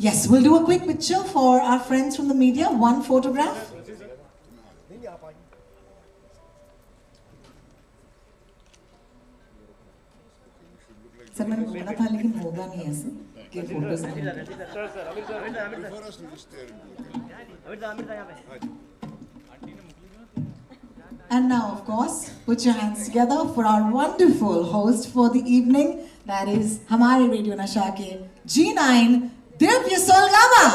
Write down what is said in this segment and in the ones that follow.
Yes, we'll do a quick picture for our friends from the media. One photograph. Sir मैंने बोला था लेकिन होगा नहीं ऐसे कि photos And now, of course, put your hands together for our wonderful host for the evening. That is हमारे radio नशा के G9 Divya Solgama.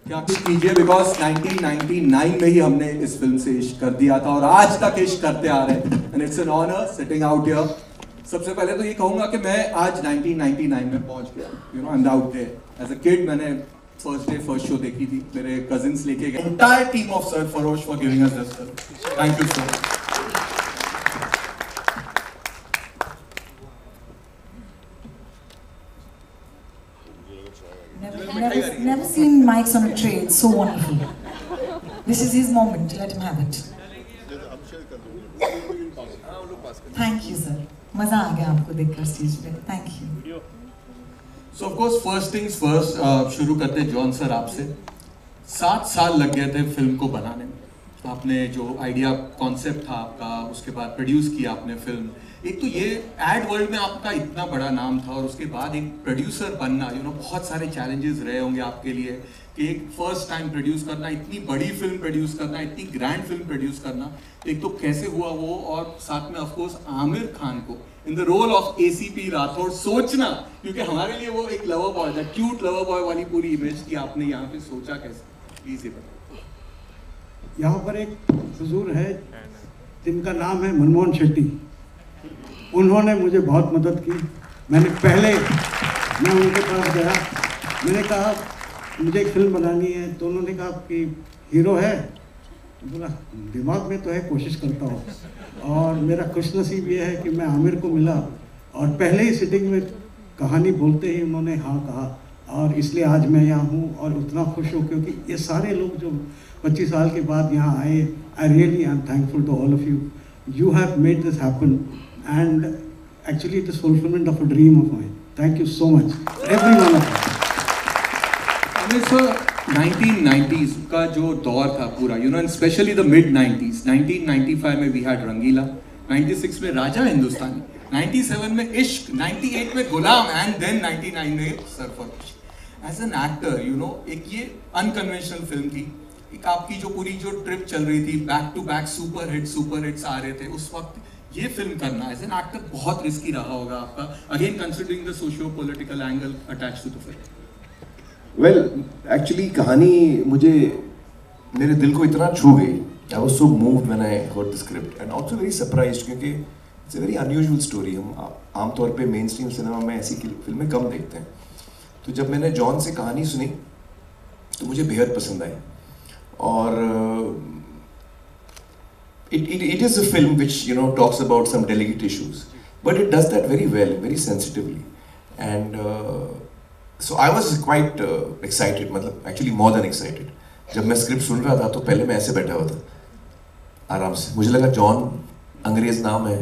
क्या कुछ कीजिए बिकॉज 1999 में ही हमने इस फिल्म से इश्क कर दिया था और आज तक इश्क करते आ रहे हैं and it's an honour sitting out here. सबसे पहले तो ये कहूंगा कि मैं आज 1999 में पहुंच गया, यू नो, अनडाउट है। एज अ किड मैंने फर्स्ट डे फर्स्ट शो देखी थी, मेरे कजिन्स लेके गए। Entire team of Sarfarosh for giving us this film, thank you so much. Never seen Mike's on a tray. It's so wonderful. This is his moment. Let him have it. Thank you, sir. मजा आ गया आपको देखकर stage पे. Thank you. So of course first things first, शुरू करते हैं John sir आपसे। 7 साल लग गए थे फिल्म को बनाने में। आपने जो आइडिया कॉन्सेप्ट था आपका, उसके बाद प्रोड्यूस किया आपने फिल्म। एक तो ये एड वर्ल्ड में आपका इतना बड़ा नाम था और उसके बाद एक प्रोड्यूसर बनना, यू नो, बहुत सारे चैलेंजेस रहे होंगे आपके लिए कि एक फर्स्ट टाइम प्रोड्यूस करना, इतनी बड़ी फिल्म प्रोड्यूस करना, इतनी ग्रैंड फिल्म प्रोड्यूस करना। एक तो कैसे हुआ वो, और साथ में ऑफ कोर्स आमिर खान को in the role of ACP Rathore सोचना, क्योंकि हमारे लिए वो एक लवर बॉय था, क्यूट लवर बॉय वाली पूरी इमेज थी। आपने यहाँ पे सोचा कैसे, प्लीज ये बताओ। यहाँ पर एक हुजूर है जिनका नाम है मनमोहन शेट्टी। उन्होंने मुझे बहुत मदद की। मैं उनके पास गया, मैंने कहा मुझे एक फिल्म बनानी है, तो उन्होंने कहा कि हीरो है? बोला दिमाग में तो है, कोशिश करता हूँ। और मेरा खुशनसीब ये है कि मैं आमिर को मिला और पहले ही सिटिंग में कहानी बोलते ही उन्होंने हाँ कहा, और इसलिए आज मैं यहाँ हूँ और उतना खुश हूँ क्योंकि ये सारे लोग जो 25 साल के बाद यहाँ आए, I really I am thankful to all of you. You have made this happen, and actually it is fulfillment of a dream of mine. Thank you so much, every one of you. Amir sir, 1990s का जो दौर था पूरा, you know, and especially the mid 90s. 1995 में we had रंगीला, 96 में राजा हिंदुस्तानी, 97 में इश्क, 98 में गुलाम, and then 99 में Sarfarosh. As an actor, you know, एक ये unconventional फिल्म थी, एक आपकी जो पूरी जो ट्रिप चल रही थी, back to back super hits आ रहे थे उस वक्त, ये फिल्म करना एज एन एक्टर बहुत रिस्की रहा होगा आपका, again considering the socio political angle attached to the film. Well actually कहानी मुझे मेरे दिल को इतना छू गई, I was so moved when I heard the script and also very surprised, क्योंकि it's a very unusual story. हम आमतौर पे मेन स्ट्रीम सिनेमा में ऐसी फिल्में कम देखते हैं। तो जब मैंने जॉन से कहानी सुनी तो मुझे बेहद पसंद आई, और it is a film which, you know, talks about some delicate issues, but it does that very well, very sensitively, and so I was quite excited, मतलब actually more than excited. जब मैं स्क्रिप्ट सुन रहा था तो पहले मैं ऐसे बैठा हुआ था आराम से, मुझे लगा जॉन अंग्रेज नाम है,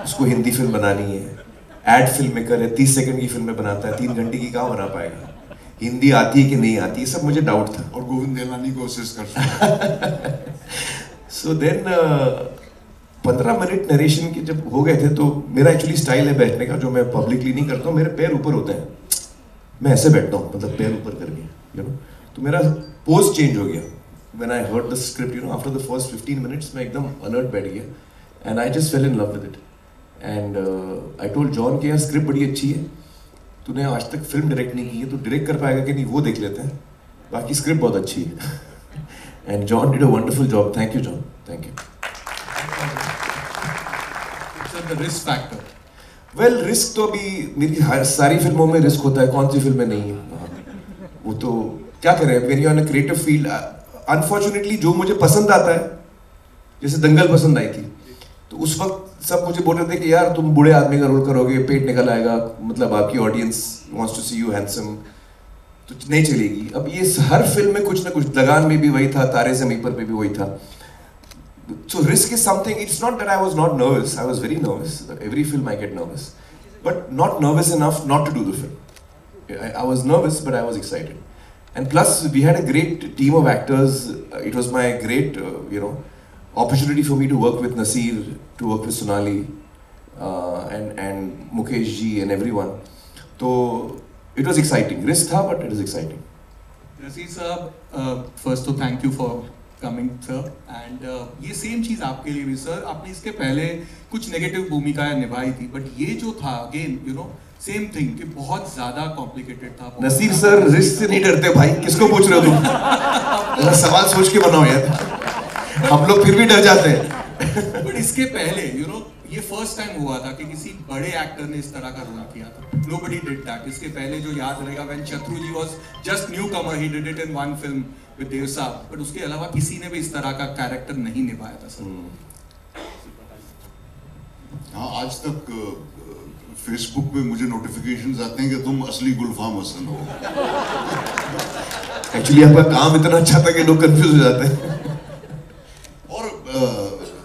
उसको हिंदी फिल्म बनानी है, एड फिल्म मेकर है, 30 सेकंड की फिल्में बनाता है, 3 घंटे की कहाँ बना पाएगा, हिंदी आती है कि नहीं आती, ये सब मुझे डाउट था। और गोविंद देलानी को असिस्ट कर सो देन 15 मिनट नरेशन के जब हो गए थे तो मेरा एक्चुअली स्टाइल है बैठने का, जो मैं पब्लिकली नहीं करता हूँ, मेरे पैर ऊपर होते हैं, मैं ऐसे बैठता हूँ, मतलब पैर ऊपर करके, यू नो, तो मेरा पोज चेंज हो गया when I heard the script, you know, after the first 15 minutes मैं एकदम अलर्ट बैठ गया and I just fail in love with it and I told John कि यार स्क्रिप्ट बड़ी अच्छी है, तूने आज तक फिल्म डायरेक्ट नहीं की है, तो डायरेक्ट कर पाएगा कि नहीं वो देख लेते हैं, बाकी स्क्रिप्ट बहुत अच्छी है। And John did a wonderful job, thank you John, thank you. The risk factor, well risk तो अभी मेरी सारी फिल्मों में रिस्क होता है, कौन सी फिल्में नहीं है, वो तो क्या करें, when you are in a creative field, unfortunately जो मुझे पसंद आता है, जैसे दंगल पसंद आई थी, तो उस वक्त सब मुझे बोल रहे थे कि यार तुम बूढ़े आदमी का रोल करोगे, पेट निकल आएगा, मतलब आपकी audience wants to see you handsome, तो नहीं चलेगी. अब ये हर फिल्म में कुछ ना कुछ, लगान में भी वही था, तारे ज़मीं पर पे भी वही था. So risk is something. It's not that I was not nervous. I was very nervous. Every film I get nervous, but not nervous enough not to do the film. I was nervous, but I was excited. And plus, we had a great team of actors. It was my great, opportunity for me to work with Naseer, to work with Sonali, and Mukesh ji and everyone. So it was exciting. Risk tha, but it was exciting. Naseer sir, first to thank you for coming sir, and ये same चीज आपके लिए भी sir. आपने इसके पहले कुछ negative भूमिकाएं निभाई थी, बट ये जो था अगेन सेम थिंग कि बहुत ज्यादा कॉम्प्लिकेटेड था. नसीर सर रिस्क से नहीं डरते भाई, किसको पूछ रहे हो तुम? सवाल सोच के बनाओ यार, हम लोग फिर भी डर जाते हैं. बट इसके पहले ये फर्स्ट टाइम हुआ था कि किसी बड़े एक्टर ने इस तरह का रोल किया था. Nobody did that. इसके पहले जो याद रहेगा, when Chatru ji was just newcomer, he did it in one film with Dev Saab. But उसके अलावा किसी ने भी इस तरह का कैरेक्टर नहीं निभाया था सर. हाँ, आज तक फेसबुक पे मुझे नोटिफिकेशंस आते हैं कि तुम असली गुलफाम हसन हो. एक्चुअली आपका काम इतना अच्छा था कि लोग कंफ्यूज हो जाते हैं. और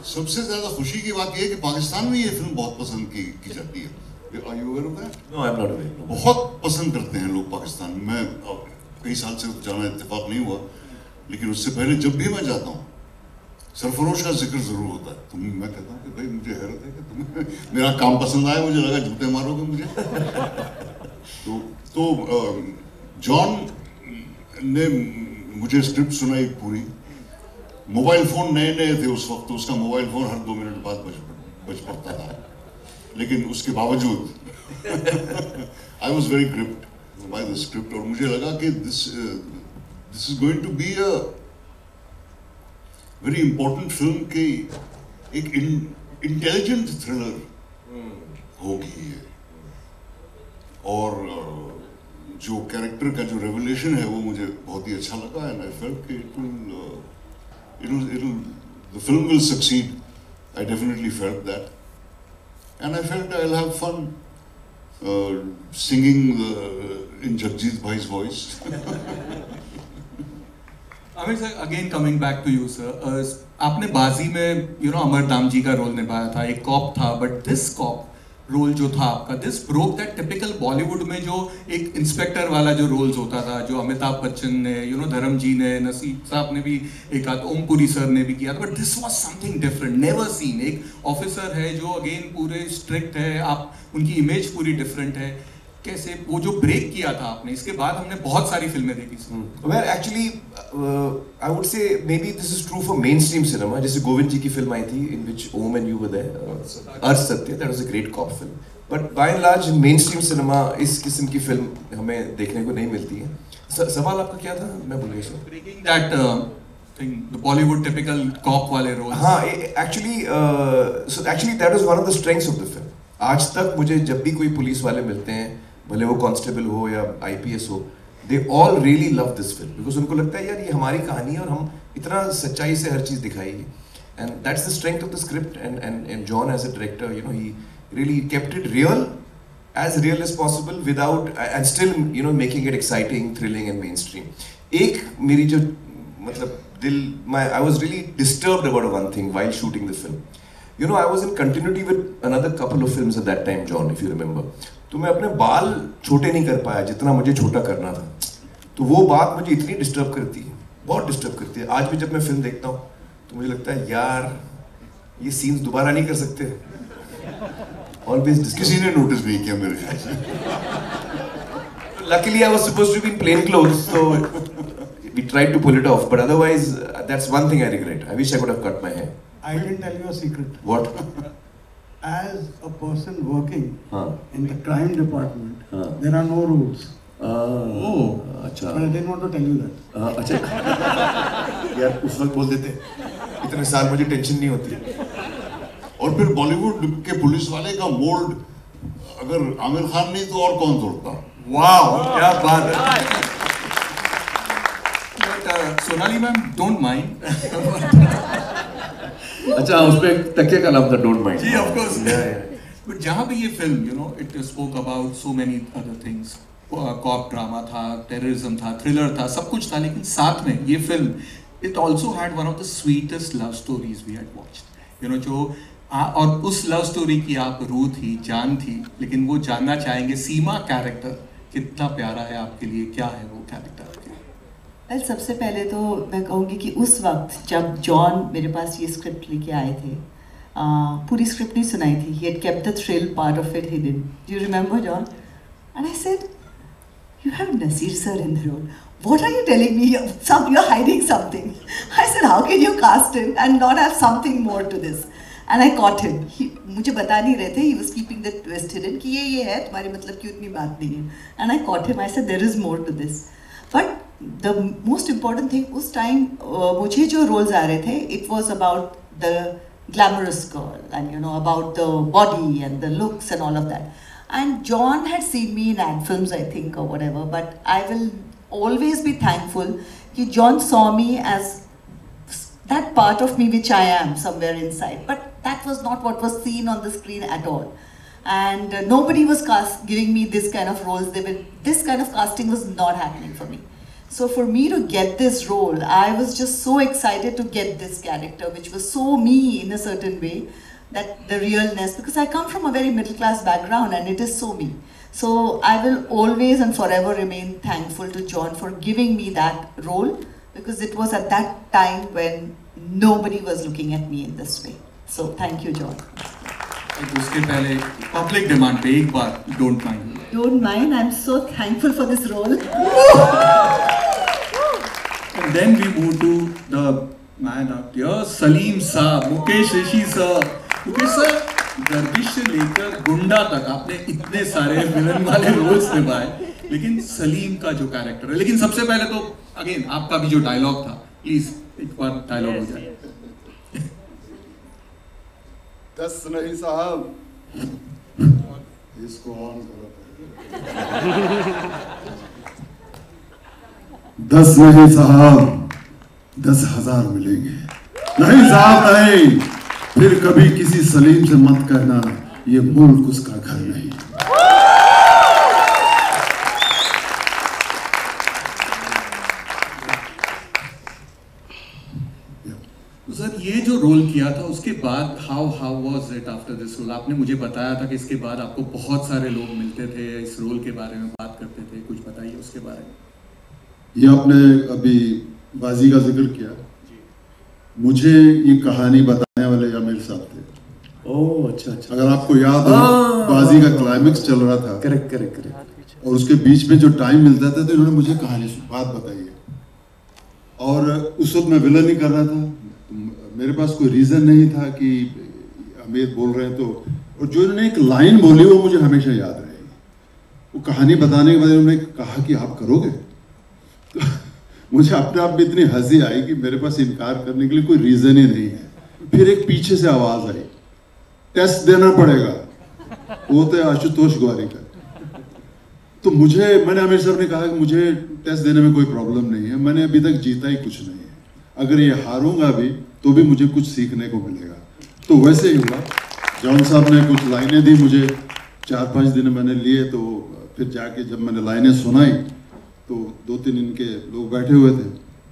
सबसे ज्यादा खुशी की बात यह है कि पाकिस्तान में ये फिल्म बहुत पसंद की जाती है. Are you aware of that? No, I'm not aware. बहुत पसंद करते हैं लोग पाकिस्तान में. मैं कई साल से जाना इत्तेफाक नहीं हुआ, लेकिन उससे पहले जब भी मैं जाता हूँ सरफरोश का जिक्र जरूर होता है. तो मैं कहता हूँ कि भाई मुझे हैरत है कि तुम्हें मेरा काम पसंद आया. मुझे लगा जूते मारोगे मुझे. तो जॉन ने मुझे स्क्रिप्ट सुनाई पूरी. मोबाइल फोन नए नए थे उस वक्त, तो उसका मोबाइल फोन हर 2 मिनट बाद बज पड़ता था, लेकिन उसके बावजूद I was very gripped by the script. और मुझे लगा कि this is going to be a very important film की एक इंटेलिजेंट थ्रिलर होगी ये. और जो कैरेक्टर का जो रेवलेशन है वो मुझे बहुत ही अच्छा लगा. एंड आई फेल्ट कि the film will succeed. I definitely felt that, and I felt I'll have fun singing in Jagjit Bhai's voice. Amir sir, again coming back to you sir, आपने बाजी में अमर दाम जी का रोल निभाया था. एक corp था, बट दिस कॉप रोल जो था आपका, this broke that typical Bollywood में जो एक इंस्पेक्टर वाला जो रोल्स होता था, जो अमिताभ बच्चन ने, धर्म जी ने, नसीब साहब ने भी एक आध, ओमपुरी सर ने भी किया था. But this was something different, never seen. एक ऑफिसर है जो अगेन पूरे स्ट्रिक्ट है, आप उनकी इमेज पूरी डिफरेंट है. कैसे वो जो ब्रेक किया था आपने, इसके बाद हमने बहुत सारी फिल्में देखी. Well, actually, I would say maybe this is true for mainstream cinema. जैसे गोविंद जी की फिल्म आई थी, in which Om and you were there, अर्श सत्य, that was a great cop film. But by and large, mainstream cinema इस किस्म की film हमें देखने को नहीं मिलती है. सवाल आपका क्या था, मैं भूल गया. Breaking that thing, the Bollywood typical cop वाले roles. हाँ, actually that was one of the strengths of the film. आज तक मुझे जब भी कोई पुलिस वाले मिलते हैं, भले वो कांस्टेबल हो या IPS हो, they all really love this film because उनको लगता है यार ये हमारी कहानी है और हम इतना सच्चाई से हर चीज़ दिखाई है. And that's the strength of the script. And John as a director, he really kept it as real as possible, without and still making it exciting, thrilling and mainstream. एक मेरी जो I was really disturbed about one thing while shooting the film. I was in continuity with another couple of films at that time, John, if you remember. तो मैं अपने बाल छोटे नहीं कर पाया जितना मुझे छोटा करना था. तो वो बात मुझे इतनी डिस्टर्ब करती है, बहुत डिस्टर्ब करती है. आज भी जब मैं फिल्म देखता हूँ तो मुझे लगता है यार ये सीन्स दोबारा नहीं कर सकते. Always किसी ने नोटिस नहीं किया मेरे ख्याल से. Luckily I was supposed to be in plain clothes, so we tried to pull it off. But otherwise, that's one thing I regret. I wish I could have cut my hair. I can tell you a secret. What? As a person working in the crime department, there are no rules. अच्छा. But I didn't want to tell you that. अच्छा. यार उस वक्त बोल देते. इतने साल मुझे टेंशन नहीं होती. और फिर बॉलीवुड के पुलिस वाले का मोल्ड अगर आमिर खान नहीं तो और कौन तोड़ता. वाह, क्या बात है. But Sonali ma'am, don't mind. अच्छा, उसमें तकिया का नाम था डोंट माइंड. जी, of course. But जहाँ भी ये film, it spoke about so many other things. Cop drama था, टेररिज्म था, थ्रिलर था, सब कुछ था, लेकिन साथ में ये film it also had one of the sweetest love stories we had watched, you know, जो और उस लव स्टोरी की आप रूह थी, जान थी। लेकिन वो जानना चाहेंगे सीमा कैरेक्टर कितना प्यारा है आपके लिए, क्या है वो कैरेक्टर आपके लिए? वेल, सबसे पहले तो मैं कहूँगी कि उस वक्त जब जॉन मेरे पास ये स्क्रिप्ट लेके आए थे, पूरी स्क्रिप्ट नहीं सुनाई थी, he had kept the thrill part of it hidden. Do you remember, John? And I said, you have Nasir sir in the role. What are you telling me? You're hiding something. I said, how can you cast him and not have something more to this? And I caught him. मुझे बता नहीं रहे थे. He was keeping the twist hidden कि ये है, तुम्हारे मतलब की उतनी बात नहीं है. And I caught him. I said, there is more to this. But the most important thing, उस time मुझे जो roles आ रहे थे, it was about the glamorous girl and about the body and the looks and all of that. And John had seen me in ad films, I think, or whatever. But I will always be thankful that John saw me as that part of me which I am somewhere inside. But that was not what was seen on the screen at all. And nobody was giving me this kind of roles. This kind of casting was not happening for me. So for me to get this role, I was just so excited to get this character, which was so me in a certain way, that the realness, because I come from a very middle class background and it is so me. So I will always and forever remain thankful to John for giving me that role, because it was at that time when nobody was looking at me in this way. So thank you, John. उसके पहले public demand पे एक बार don't mind. Don't mind, I'm so thankful for this role. And then we move to the man up here, Salim साहब, मुकेश ऋषि sir. Mukesh sir, गर्दिश से लेकर गुंडा तक आपने इतने सारे विलन वाले रोल्स निभाए, लेकिन सलीम का जो कैरेक्टर है, लेकिन सबसे पहले तो अगेन आपका भी जो डायलॉग था, प्लीज एक बार डायलॉग हो जाए. 10 नहीं साहब, इसको ऑन करो. 10 नहीं साहब, 10,000 मिलेंगे. नहीं साहब नहीं, फिर कभी किसी सलीम से मत कहना ये मुल्क उसका घर नहीं. सर, ये जो रोल किया था उसके बाद how was it after this role? आपने मुझे बताया था कि इसके बाद आपको बहुत सारे लोग मिलते थे, इस रोल के बारे में बात करते थे, कुछ बताइए उसके बारे में. ये आपने अभी बाजी का जिक्र किया, मुझे ये कहानी बताने वाले आमिर साहब थे. ओह अच्छा. अगर आपको याद हो, बाजी का क्लाइमेक्स चल रहा था. करेक्ट. और उसके बीच में जो टाइम मिलता था तो इन्होंने मुझे कहानी बात बताई है. और उस वक्त मैं विलन नहीं कर रहा था, मेरे पास कोई रीज़न नहीं था कि आमिर बोल रहे हैं तो. और जो इन्होंने एक लाइन बोली वो मुझे हमेशा याद रहेगी. वो कहानी बताने के बाद उन्होंने कहा कि आप करोगे, तो मुझे अपने आप में इतनी हंसी आई कि मेरे पास इनकार करने के लिए कोई रीज़न ही नहीं है. फिर एक पीछे से आवाज़ आई, टेस्ट देना पड़ेगा. वो तो आशुतोष गौरी का. तो मैंने आमिर साहब ने कहा कि मुझे टेस्ट देने में कोई प्रॉब्लम नहीं है, मैंने अभी तक जीता ही कुछ नहीं है, अगर ये हारूंगा भी तो भी मुझे कुछ सीखने को मिलेगा. तो वैसे ही हुआ. जॉन साहब ने कुछ लाइनें दी मुझे, 4-5 दिन मैंने लिए. तो फिर जाके जब मैंने लाइनें सुनाई तो 2-3 इनके लोग बैठे हुए थे,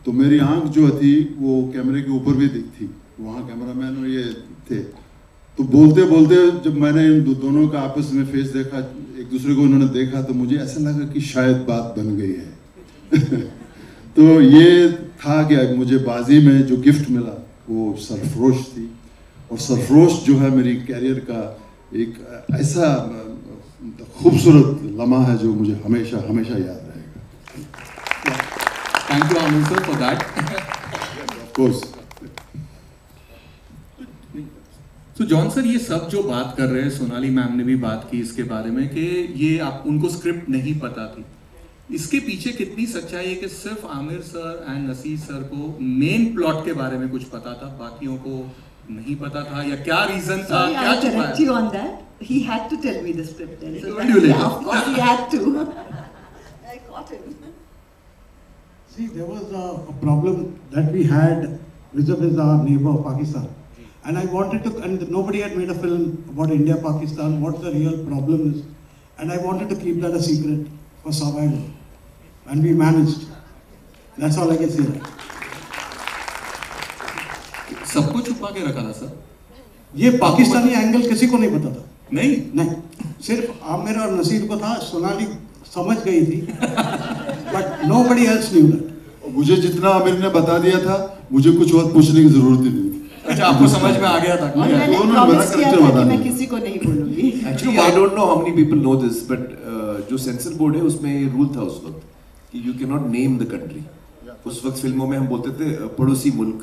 तो मेरी आंख जो थी वो कैमरे के ऊपर भी थी, वहाँ कैमरामैन और ये थे. तो बोलते बोलते जब मैंने इन दोनों का आपस में फेस देखा, एक दूसरे को उन्होंने देखा, तो मुझे ऐसा लगा कि शायद बात बन गई है. तो ये था कि मुझे बाजी में जो गिफ्ट मिला वो सरफरोश थी. और सरफरोश जो है मेरी कैरियर का एक ऐसा खूबसूरत लम्हा है जो मुझे हमेशा हमेशा याद रहेगा. Thank you Aamir sir for that. Of course. तो जॉन सर, ये सब जो बात कर रहे हैं, सोनाली मैम ने भी बात की इसके बारे में कि ये आप उनको स्क्रिप्ट नहीं पता थी, इसके पीछे कितनी सच्चाई है कि सिर्फ Aamir sir and Naseer sir को मेन प्लॉट के बारे में कुछ पता था, बाकियों को नहीं पता था, या क्या रीजन था? क्या correct you on that. He had to tell me the script. Then. So yeah, of course he had to. I caught him. See, there was a problem that we had with our neighbor Pakistan, and I wanted to, and nobody had made a film about India Pakistan, what the real problem is, and I wanted to keep that a secret for survival, and we managed. That's all I can say. सबको छुपा के रखा था sir? ये Pakistani angle किसी को नहीं पता था। नहीं, सिर्फ आमिर और नसीर को था। सोनाली समझ गई थी, but nobody else knew that. मुझे जितना आमिर ने बता दिया था, मुझे कुछ और पूछने की जरूरत ही नहीं थी। अच्छा, आपको समझ में आ गया था? और मैंने प्रॉमिस किया था कि मैं किसी को नहीं बोलूंगी। Actually, I don't know how many people know this, but जो सेंसर बोर्ड है उसमें ये रूल था उस वक्त कि you cannot name the country. उस वक्त फिल्मों में हम बोलते थे पड़ोसी मुल्क,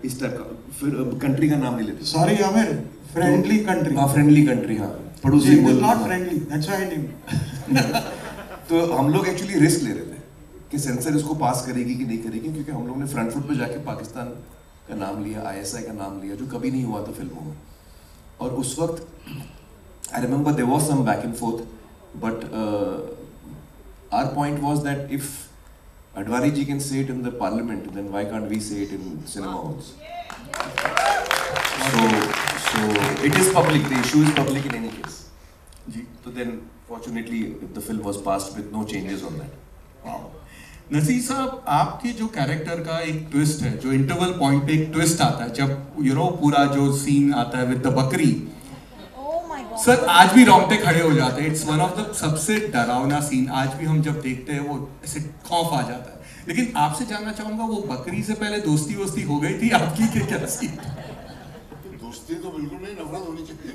इस टाइप का, फिर कंट्री का नाम नहीं लेते। Sorry Aamir, friendly country. हाँ, friendly country, हाँ, पड़ोसी मुल्क। Not friendly, that's why I named. तो हम लोग एक्चुअली रिस्क ले रहे थे कि सेंसर इसको पास करेगी कि नहीं करेगी, क्योंकि हम लोग ने फ्रंट फुट पे जाके पाकिस्तान का नाम लिया, ISI का नाम लिया, जो कभी नहीं हुआ था फिल्मों में। और उस वक्त I remember there was some back and forth, but our point was that if Advani ji can say it in the parliament, then why can't we say it in cinema halls? So it is public, the issue is public in any case. So then fortunately the film was passed with no changes on that. Wow. Naseer साहब, आपके जो character का एक twist है, जो interval point पे एक twist आता है, जब पूरा जो सीन आता है विद द बकरी, सर आज भी रोंगटे खड़े हो जाते हैं। इट्स वन ऑफ द सबसे डरावना सीन, आज भी हम जब देखते हैं वो ऐसे खौफ आ जाता है। लेकिन आपसे जानना चाहूंगा, वो बकरी से पहले दोस्ती वोस्ती हो गई थी आपकी कि क्या सीन? दोस्ती तो बिल्कुल नहीं, नफरत होनी चाहिए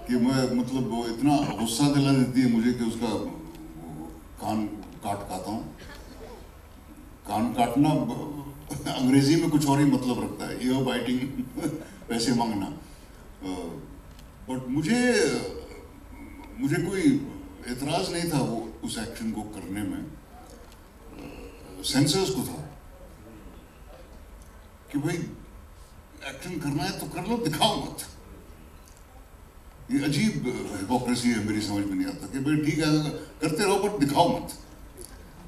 कि मैं मतलब वो इतना गुस्सा दिला देती है मुझे कि उसका कान काटता हूँ। कान काटना अंग्रेजी में कुछ और ही मतलब रखता है, ईयर बाइटिंग, पैसे मांगना। बट मुझे कोई एतराज़ नहीं था वो उस एक्शन को करने में, सेंसर्स को था कि भाई एक्शन करना है तो कर लो, दिखाओ मत। ये अजीब हिपोक्रेसी है, मेरी समझ में नहीं आता कि भाई ठीक है करते रहो बट दिखाओ मत।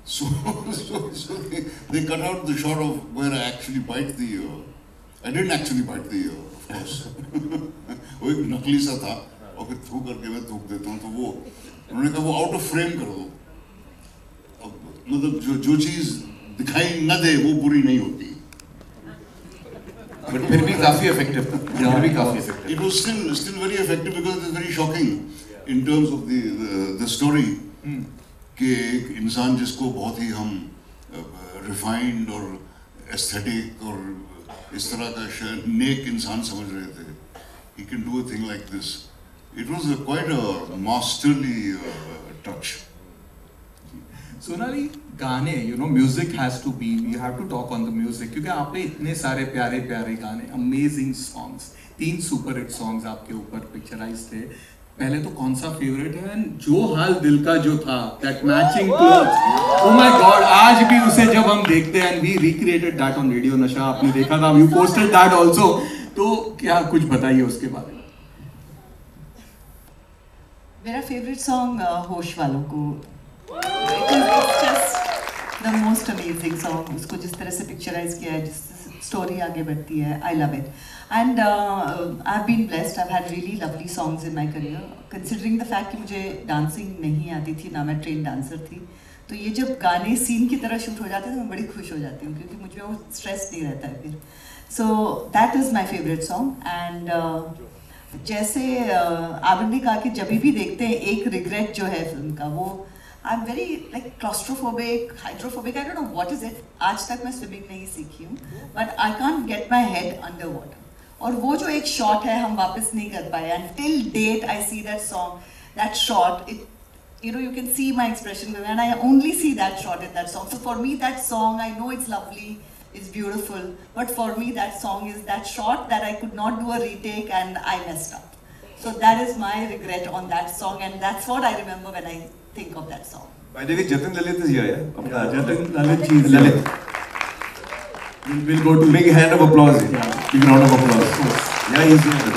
So they cut out the shot of where I actually bite the ear. I didn't actually bite the ear, of course. वो एक नकली सा था और फिर थूक करके मैं थूक देता हूँ, तो वो उन्होंने कहा वो आउट ऑफ फ्रेम कर दो। अब मतलब जो चीज़ दिखाई न दे वो बुरी नहीं होती। But फिर भी काफी effective था, फिर भी काफी effective। It was still very effective because it is very shocking in terms of the story कि एक इंसान जिसको बहुत ही हम रिफाइंड और एस्थेटिक और इस तरह का नेक इंसान समझ रहे थे, he can do a thing like this. It was quite a masterly touch. Sonali, गाने, music has to be, you have to talk on the music, क्योंकि आपने इतने सारे प्यारे प्यारे गाने, amazing songs, 3 super hit songs आपके ऊपर पिक्चराइज थे। पहले तो कौन सा फेवरेट है? जो हाल दिल का जो था, that matching clothes, oh my god, आज भी उसे जब हम देखते हैं, and we recreated that on radio Nasha, आपने देखा था, यू पोस्टेड दैट आल्सो, तो क्या कुछ बताइए उसके बारे में? मेरा फेवरेट सॉन्ग होश वालों को, it's just the most amazing song. उसको जिस तरह से पिक्चराइज किया है, जिस स्टोरी आगे बढ़ती है, I love it. And I've been blessed. I've had really lovely songs in my career. Considering the fact कि मुझे डांसिंग नहीं आती थी, ना मैं ट्रेन डांसर थी, तो ये जब गाने सीन की तरह शूट हो जाते हैं तो मैं बड़ी खुश हो जाती हूँ, क्योंकि मुझे वो स्ट्रेस नहीं रहता है फिर। So that is my favorite song. And जैसे आबिद ने कहा कि जब भी देखते हैं एक रिग्रेट जो है फिल्म का, वो I'm very like claustrophobic, hydrophobic, I don't know what is it. आज तक मैं स्विमिंग नहीं सीखी हूँ, but I can't get my head under water. और वो जो एक शॉट है हम वापस नहीं कर पाए, and till date I see that song, that shot, it you can see my expression, and I only see that shot in that song. So for me that song, I know it's lovely, it's beautiful, but for me that song is that shot that I could not do a retake and I messed up. So that is my regret on that song, and that's what I remember when I think of that song. By the way, Jatin Lalit is here, yeah? अपना Jatin Lalit ji, Lalit. We'll go to big hand of applause. Big round of applause. Yeah, he's here.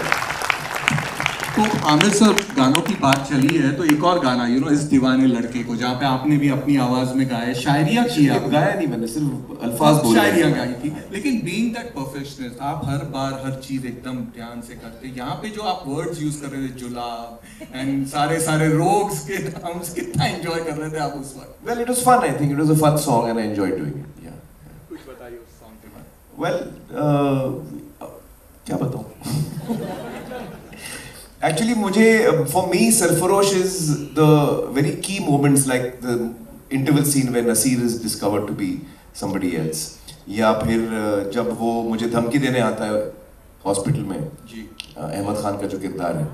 तो Aamir sir, गानों की बात चली है तो एक और गाना इस दीवाने लड़के को, जहाँ पे आपने भी अपनी आवाज में गाया, शायरिया किया, गाया नहीं मैंने, सिर्फ अल्फाज बोले, शायरिया गाई थी, लेकिन बीइंग दैट परफेक्शनिस्ट आप हर बार हर चीज एकदम ध्यान से करते। यहाँ पे जो आप वर्ड्स यूज कर रहे थे, जुलाब एंड सारे रोग्स के टर्म्स, कितना एंजॉय कर रहे थे आप उस वक्त? Well, it was fun. I think it was a fun song and I enjoyed doing it. Yeah. कुछ बताइए उस सॉन्ग के बारे में। Well, क्या बताऊँ? Actually, मुझे for me, Sarfarosh is the very key moments, like the interval scene where Nasir is discovered to be somebody else, या फिर जब वो मुझे धमकी देने आता है हॉस्पिटल में, जी अहमद खान का जो किरदार है,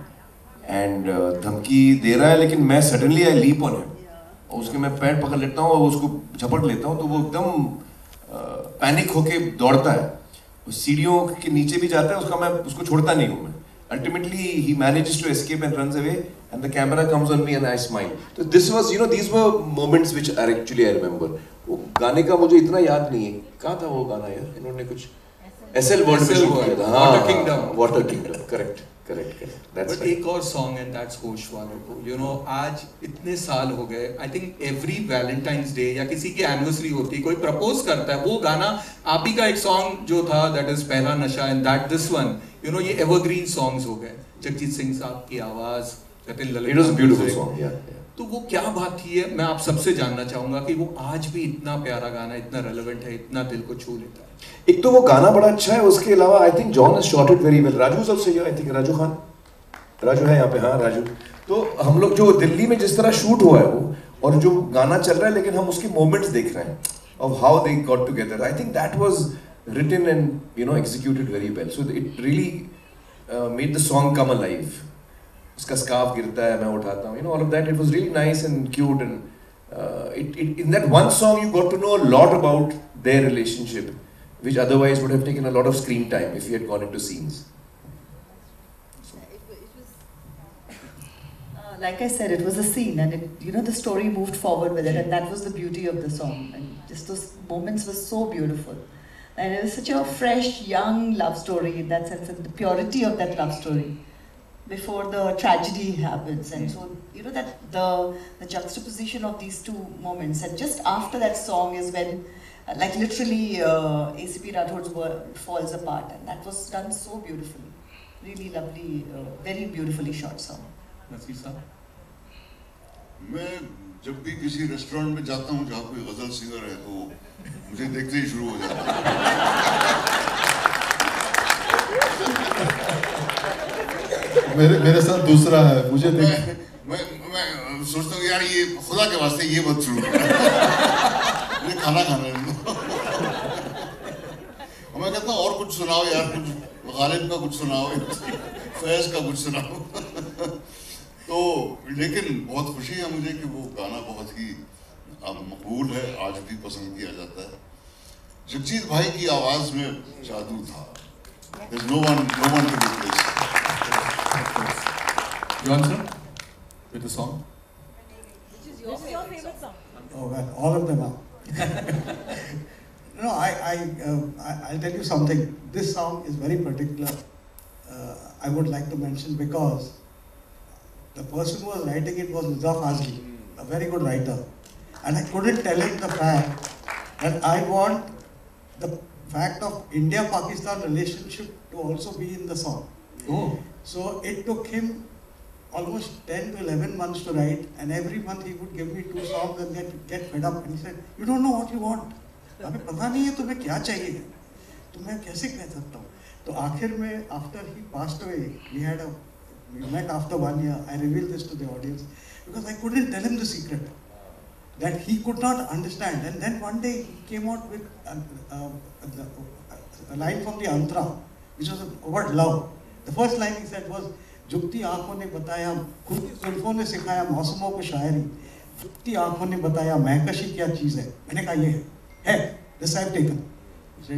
एंड धमकी दे रहा है लेकिन मैं suddenly I leap on him और उसके मैं पैर पकड़ लेता हूँ और उसको झपट लेता हूँ, तो वो एकदम पैनिक होके दौड़ता है, सीढ़ियों के नीचे भी जाता है, उसका मैं उसको छोड़ता नहीं हूँ मैं। Ultimately, he manages to escape and runs away, and the camera comes on me and I smile. So this was, these were moments which are actually I remember. वो गाने का मुझे इतना याद नहीं है, कहाँ था वो गाना यार? इन्होंने कुछ SL वर्ड में शूट किया था, Water Kingdom. Water Kingdom, correct. That's But एक और सॉन्ग है, that's होश वालों को। आज इतने साल हो गए, I think every Valentine's Day या किसी की एनिवर्सरी होती, कोई प्रपोज करता है, वो गाना आप ही का एक सॉन्ग जो था, that is पहला नशा, and that this one, ये एवरग्रीन सॉन्ग्स हो गए। जगजीत सिंह साहब की आवाज, Jatin Lalit, It was a beautiful song, yeah. तो वो क्या बात थी है, मैं आप सबसे जानना चाहूंगा कि वो आज भी इतना प्यारा गाना, इतना रेलेवेंट है, इतना दिल को छू लेता है। एक तो वो गाना बड़ा अच्छा है, उसके अलावा I think John has shot it very well. Raju is also here, I think Raju Khan, Raju है यहाँ पे, हाँ राजू। तो हम लोग जो दिल्ली में जिस तरह शूट हुआ है वो, और जो गाना चल रहा है, लेकिन हम उसके मोमेंट्स देख रहे हैं of how they got together. I think that was written and executed very well, so it really made the song come alive. उसका स्कार्फ गिरता है, मैं उठाता हूँ, all of that. It was really nice and cute, and in that one song you got to know a lot about their relationship, which otherwise would have taken a lot of screen time if you had gone into scenes. Like I said, it was a scene, and the story moved forward with it, and that was the beauty of the song. And just those moments were so beautiful, and it was such a fresh, young love story in that sense, and the purity of that love story before the tragedy happens. And so that the juxtaposition of these two moments, and just after that song is when like literally ACP Rathod's world falls apart, and that was done so beautifully, really lovely, very beautifully shot song. Naseer साहब, मैं जब भी किसी restaurant में जाता हूँ जहाँ कोई गजल सिंगर है, तो मुझे देखते ही शुरू हो जाता है। मेरे साथ दूसरा है, मुझे मैं सोचता हूँ यार, ये खुदा के वास्ते ये मत शुरू करो, मुझे खाना खाना है। और मैं कहता हूँ और कुछ सुनाओ यार, कुछ गालिब का कुछ सुनाओ, फैज का कुछ सुनाओ। तो लेकिन बहुत खुशी है मुझे कि वो गाना बहुत ही मकबूल है, आज भी पसंद किया जाता है। जगजीत भाई की आवाज में जादू था। There's no one to replace. John sir, with the song. Which is your favorite song? Oh well, all of them are. No, I'll tell you something. This song is very particular. I would like to mention because the person who was writing it was Mirza Fazli, a very good writer, and I couldn't tell him the fact that I want the fact of India-Pakistan relationship to also be in the song. Oh. So it took him almost 10 to 11 months to write, and every month he would give me 2 songs and get fed up, and he said, "You don't know what you want. अबे पता नहीं है तुम्हें क्या चाहिए, तो मैं कैसे कह सकता हूँ?" तो आखिर में after he passed away, we met after 1 year. I revealed this to the audience because I couldn't tell him the secret that he could not understand. And then one day he came out with a line from the Antra, which was the word love. The first line he said was, "झुकती आंखों ने बताया, खुद जुल्फों ने सिखाया मौसमों को शायरी, झुकती आंखों ने बताया महकशी क्या चीज़ है." मैंने कहा ये है, दिस आई हैव टेकन।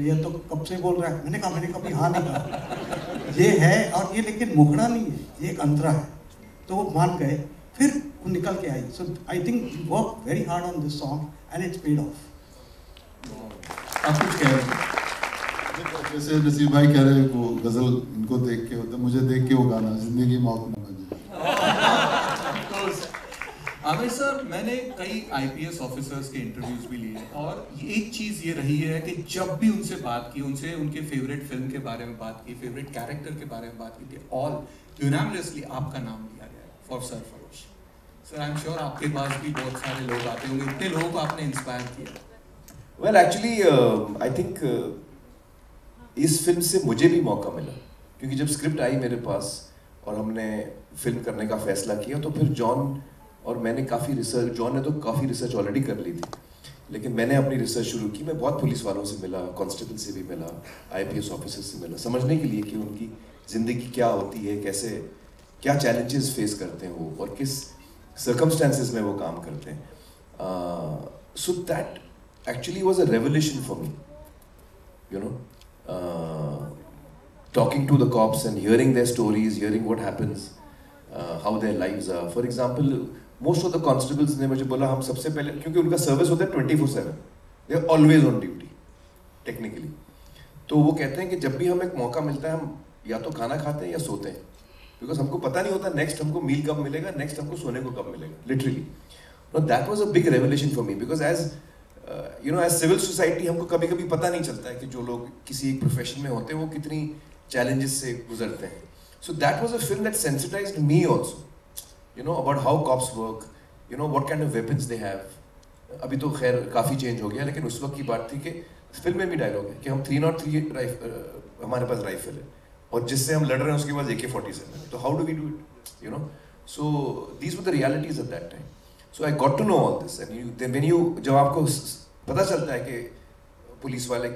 ये तो कब से बोल रहा है, मैंने कभी हाँ नहीं कहा, ये है, और ये लेकिन मुखड़ा नहीं है, ये एक अंतरा है। तो वो मान गए, फिर वो निकल के आई। So I think we work very hard on this song and it's paid off. आप कुछ कह रहे हैं? जैसे नसीर भाई कह रहे हैं, वो गजल इनको देख के होता, मुझे देख के वो गाना जिंदगी मौत न बन जाए। आमिर सर, मैंने कई IPS ऑफिसर्स के इंटरव्यूज भी लिए और एक चीज़ ये रही है कि जब भी उनसे बात की, उनसे उनके फेवरेट फिल्म के बारे में बात की, फेवरेट कैरेक्टर के बारे में बात की थी, ऑल यूनानिमसली आपका नाम लिया गया for Sarfarosh. Sir, I am sure आपके पास भी बहुत सारे लोग आते होंगे, इतने लोगों को आपने इंस्पायर किया। वेल एक्चुअली आई थिंक इस फिल्म से मुझे भी मौका मिला, क्योंकि जब स्क्रिप्ट आई मेरे पास और हमने फिल्म करने का फैसला किया, तो फिर जॉन और मैंने काफ़ी रिसर्च, जॉन ने तो काफ़ी रिसर्च ऑलरेडी कर ली थी, लेकिन मैंने अपनी रिसर्च शुरू की। मैं बहुत पुलिस वालों से मिला, कांस्टेबल से भी मिला, IPS ऑफिसर से मिला, समझने के लिए कि उनकी ज़िंदगी क्या होती है, कैसे क्या चैलेंजेस फेस करते हैं वो और किस सर्कमस्टेंसेस में वो काम करते हैं। So that actually was a revelation for me, you know, talking to the cops and hearing their stories, hearing what happens, how their lives are. For example, most of the constables ने मुझे बोला, हम सबसे पहले, क्योंकि उनका service होता है 24/7, they are always on duty technically, तो वो कहते हैं कि जब भी हमें एक मौका मिलता है हम या तो खाना खाते हैं या सोते हैं, बिकॉज हमको पता नहीं होता नेक्स्ट हमको मील कब मिलेगा, नेक्स्ट हमको सोने को कब मिलेगा, literally. That was a big revelation for me, because as you know, as civil society हमको कभी कभी पता नहीं चलता है कि जो लोग किसी एक प्रोफेशन में होते हैं वो कितनी चैलेंजेस से गुजरते हैं। So that was a film that sensitised me also, you know, about how cops work, you know, what kind of weapons they have. अभी तो खैर काफ़ी चेंज हो गया, लेकिन उस वक्त की बात थी कि फिल्म में भी डायलॉग है कि हम 303 हमारे पास राइफल है और जिससे हम लड़ रहे हैं उसके पास AK-47 है, तो how do we do it, you know. So these were the realities at that time. So I got to know all this and when you, जब आपको पता चलता है कि पुलिस वाले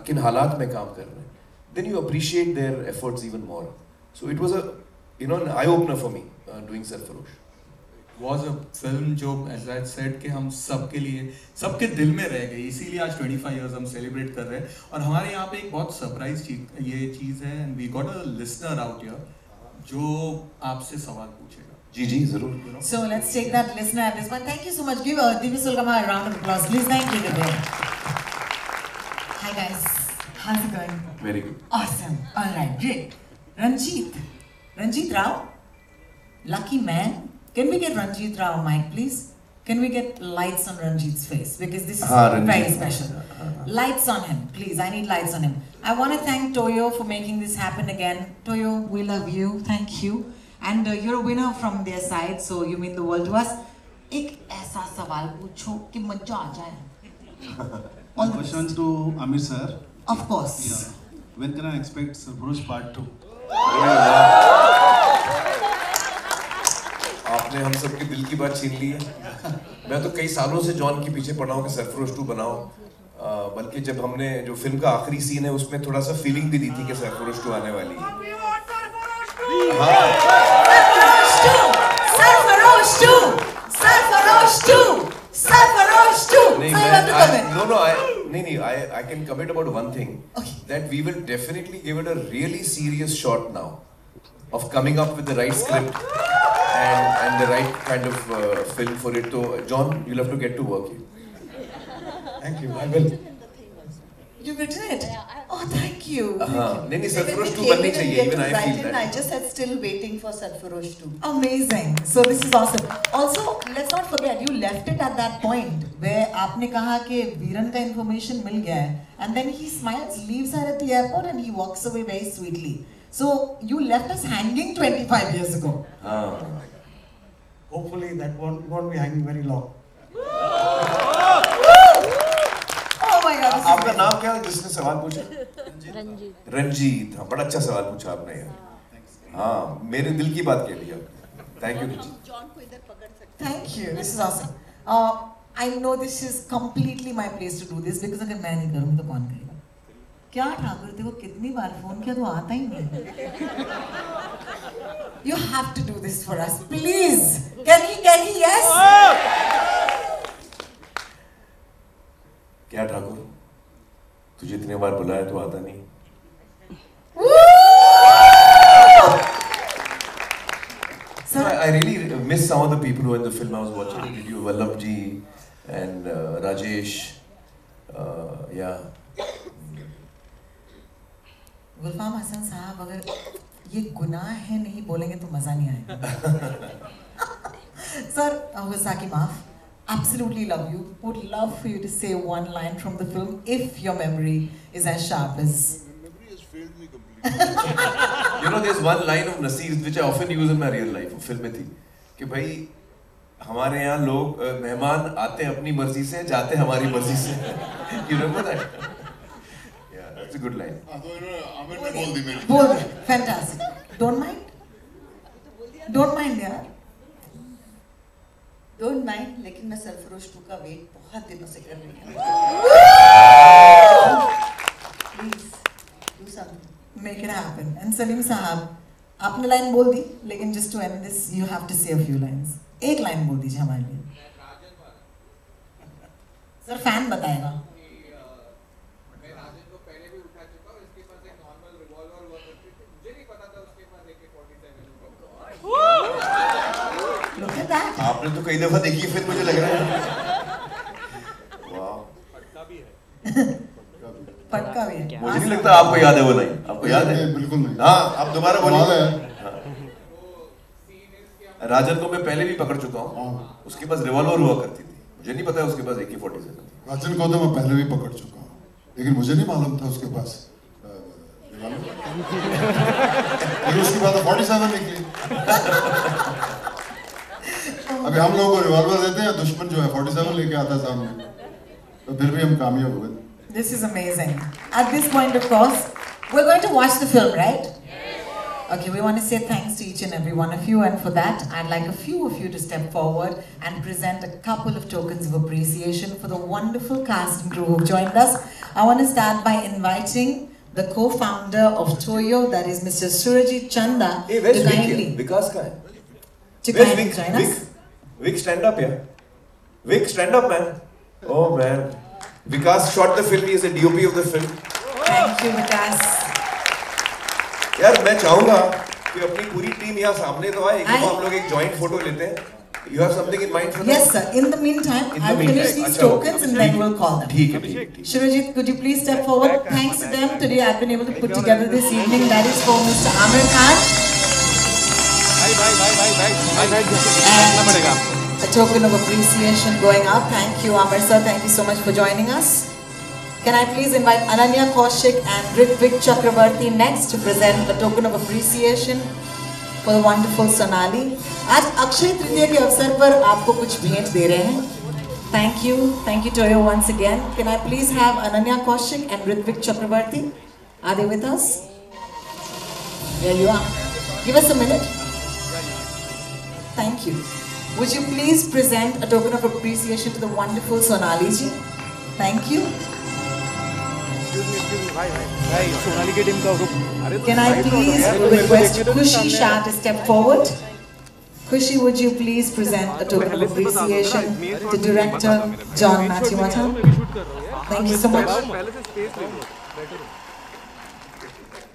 किन हालात में काम कर रहे हैं, then you appreciate their efforts even more. So it was a, you know, eye opener for me doing Sarfarosh. was a film जो as I said कि हम सबके लिए, सबके दिल में रह गई, इसीलिए आज 25 years हम सेलिब्रेट कर रहे हैं। और हमारे यहाँ पे एक बहुत सरप्राइज ये चीज़ है, and we got a listener out here जो आपसे सवाल पूछेगा। जी जी जरूर। So let's take that listener at this point. Thank you so much. Give Divya Sulgama a round of applause, please. Thank you, Divya. Hi guys, how's it going? Very good. Awesome. All right, great. Ranjit Rao, lucky man. Can we get Ranjit Rao mic, please? Can we get lights on Ranjit's face, because this is very special. Lights on him, please. I need lights on him. I want to thank Toyo for making this happen again. Toyo, we love you. Thank you. And you're a winner from their side, so you mean the world to us. एक ऐसा सवाल पूछो कि मजा आ जाए. Question to Amir sir. Of course. Yeah. When can I expect Sarfarosh Part 2? आपने हम सबके दिल की बात छीन ली है। मैं तो कई सालों से जॉन के पीछे पड़ा हूँ कि सरफरोश 2 बनाओ, बल्कि जब हमने जो फिल्म का आखिरी सीन है उसमें थोड़ा सा फीलिंग भी दी थी कि सरफरोश 2 आने वाली है। I can commit about one thing, that we will definitely give it a really serious shot now of coming up with the right script and the right kind of film for it. So John, you'll have to get to work here. Thank you. I will. You've written it? Oh, thank you. नहीं Sarfarosh 2 बननी चाहिए. Even I feel that. I just said still waiting for Sarfarosh 2. Amazing. So this is awesome. Also, let's not forget, you left it at that point where आपने कहा कि वीरन का information मिल गया है, and then he smiles, leaves her at the airport, and he walks away very sweetly. So you left us hanging 25 years ago. Hopefully that won't be hanging very long. Oh my God. आपका नाम क्या है जिसने सवाल पूछा? रंजीत। हाँ, बड़ा अच्छा सवाल पूछा आपने यार। हाँ, मेरे दिल की बात कह दी आपने। Thank you Ranjit. जॉन को इधर पकड़ सकते। Thank you. This is awesome. I know this is completely my place to do this, because अगर मैं नहीं करूँगी तो कौन करेगा? क्या ठाकुर थे, वो कितनी बार फोन किया तो आता ही नहीं। You have to do this for us, please. Can he? Yes. क्या ठाकुर, तुझे इतने बार बुलाया तो आता नहीं? Sir, I really miss some of the people who were in the film I was watching. Did you Vallabh ji and Rajesh? Yeah. गुलफाम हसन साहब, अगर ये गुनाह है नहीं बोलेंगे तो मजा नहीं आएगा। Sir, Hosaki Maaf, absolutely love you. Would love for you to say one line from the film if your memory is as sharp as. Memory has failed me completely. You know, there's one line of Naseer's which I often use in my real life. Film में थी कि भाई हमारे यहाँ लोग मेहमान आते हैं अपनी मर्जी से, जाते हैं हमारी मर्जी से. You remember that? Yeah, that's a good line. हाँ तो इन्होंने आमिर ने बोल दी मेरी. बोल दे, fantastic. Don't mind? Don't mind यार. Don't mind, लेकिन मैं सरफरोश 2 का वेट बहुत दिनों से कर रही हूँ. Please, do something. Make it happen. And Salim Sahab, आपने लाइन बोल दी, लेकिन just to end this, you have to say a few lines. एक लाइन बोल दीजिए हमारे लिए. सर फैन बताएगा. Look at that. आपने तो कई दफा देखी है फिर मुझे लग रहा है. वाह. पटका भी है. मुझे नहीं लगता आपको याद है वो लाइन. आपको याद है? बिल्कुल नहीं. हाँ, आप दोबारा बोलिए. राजन को मैं पहले भी पकड़ चुका हूँ. उसके पास रिवॉल्वर हुआ करती थी. मुझे नहीं पता उसके पास AK-47 थी. राजन को तो मैं पहले भी पकड़ चुका हूँ, लेकिन मुझे नहीं मालूम था उसके पास फिर उसके बाद 47 निकली. अभी हम लोगों को रिवॉल्वर देते हैं, दुश्मन जो है 47 लेके आता है सामने, तो फिर भी हम कामयाब हुए. This is amazing. At this point, of course, we're going to watch the film, right? Okay, we want to say thanks to each and every one of you, and for that, I'd like a few of you to step forward and present a couple of tokens of appreciation for the wonderful cast and crew who've joined us. I want to start by inviting the co-founder of Toyo, that is Mr. Surajit Chanda, Hey, where's to Vic kindly here? Vikas का है. to Where's kindly Vic? join us. Vic, stand up here. Vic, stand up, man. Oh man. Vikas shot the film. He is the DOP of the film. Thank you, Vikas. यार मैं चाहूँगा कि अपनी पूरी team यहाँ सामने तो आए. एक दफा हम लोग एक joint photo लेते हैं. You have something in mind for that? Yes, sir. In the meantime, I'll finish these tokens and then we'll call them. ठीक है. Shurajit, could you please step forward? Thanks to them, today I've been able to put together this evening. That is for Mr. Amir Khan. And a token of appreciation going up. Thank you, Amir sir. Thank you so much for joining us. Can I please invite Ananya Kaushik and Ritvik Chakravarti next to present a token of appreciation for the wonderful Sonali. आज अक्षय तृतीया के अवसर पर आपको कुछ भेंट दे रहे हैं. Thank you Toyo once again. Can I please have Ananya Kaushik and Ritvik Chakravarti? Are they with us? There you are. Give us a minute. Thank you. Would you please present a token of appreciation to the wonderful Sonali ji? Thank you. Can I please request Khushi Shah to step forward? Khushi, would you please present a token of appreciation to director John Matthew Mata? Thank you so much.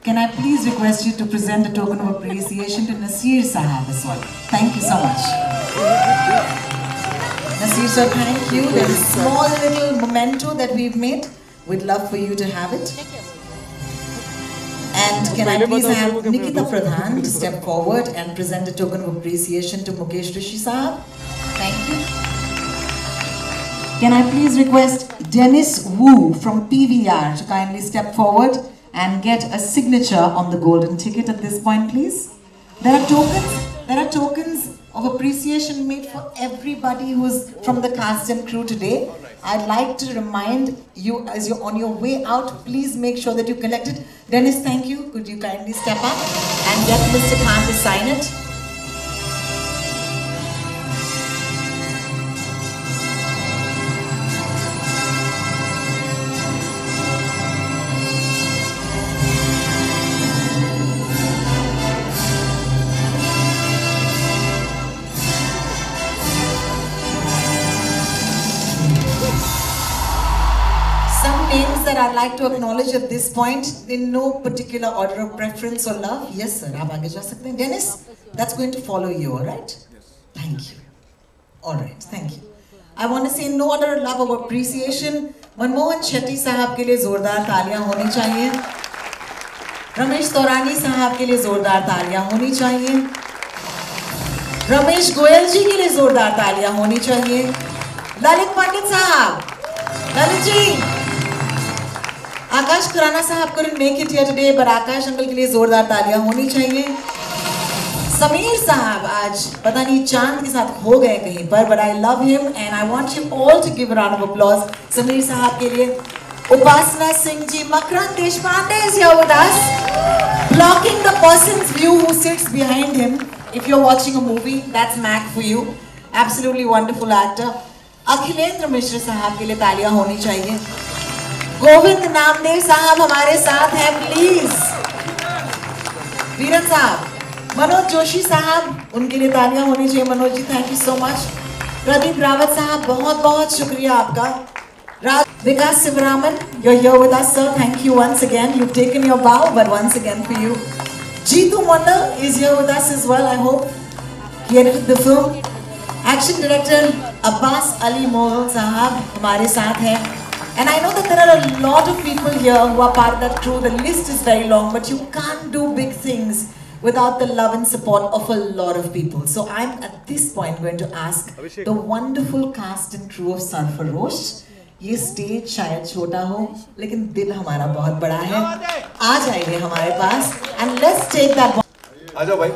Can I please request you to present a token of appreciation to Naseer Sahab as well? Thank you so much. Naseer sir, thank you. There is a small little memento that we've made. We'd love for you to have it. And can I please have Nikita Pradhan to step forward and present a token of appreciation to Mukesh Rishi Sahab? Thank you. Can I please request Dennis Wu from PVR to kindly step forward and get a signature on the golden ticket at this point, please? There are tokens of appreciation made for everybody who's from the cast and crew today. I'd like to remind you, as you're on your way out, please make sure that you collect it. Dennis, thank you. Could you kindly step up and get Mr. Khan to sign it? Names that I'd like to acknowledge at this point in no particular order of preference or love. Yes, sir. आप आगे जा सकते हैं. Dennis, that's going to follow you, all right? Thank you. All right, thank you. I want to say no other love or appreciation. Manmohan Shetty साहब के लिए जोरदार तालियां होनी चाहिए. रमेश तौरानी साहब के लिए जोरदार तालियां होनी चाहिए. रमेश गोयल जी के लिए जोरदार तालियां होनी चाहिए। ललित पंडित साहब, ललित जी। आकाश खुराना साहब couldn't make it here today, but Akash uncle के लिए जोरदार तालियां होनी चाहिए। समीर साहब आज पता नहीं चांद के साथ खो गए कहीं पर, but I love him and I want you all to give a round of applause Sameer साहब के लिए। उपासना सिंह जी, मकरंद Deshpande is here with us, blocking the person's view who sits behind him. If you're watching a movie, that's Mac for you. Absolutely wonderful actor. Akhilendra मिश्र साहब के लिए तालियां होनी चाहिए। गोविंद नामदेव साहब हमारे साथ हैं, प्लीज। वीरन साहब, मनोज जोशी साहब, उनके लिए तालियां होनी चाहिए। Manoj ji, thank you so much. Pradeep Rawat Sahab, बहुत बहुत शुक्रिया आपका। विकास Sivaraman, you're here with us, sir. Thank you once again. You've taken your bow, but once again for you. Jeetu Mondal is here with us as well. I hope he edited the film. Action director Abbas Ali Mohal Sahab हमारे साथ हैं. And I know that there are a lot of people here who are part of that crew. The list is very long, but you can't do big things without the love and support of a lot of people. So I'm at this point going to ask the wonderful cast and crew of Sarfarosh. ये stage शायद छोटा हो, लेकिन दिल हमारा बहुत बड़ा है। आ जाइए हमारे पास and let's take that. आ जाओ भाई।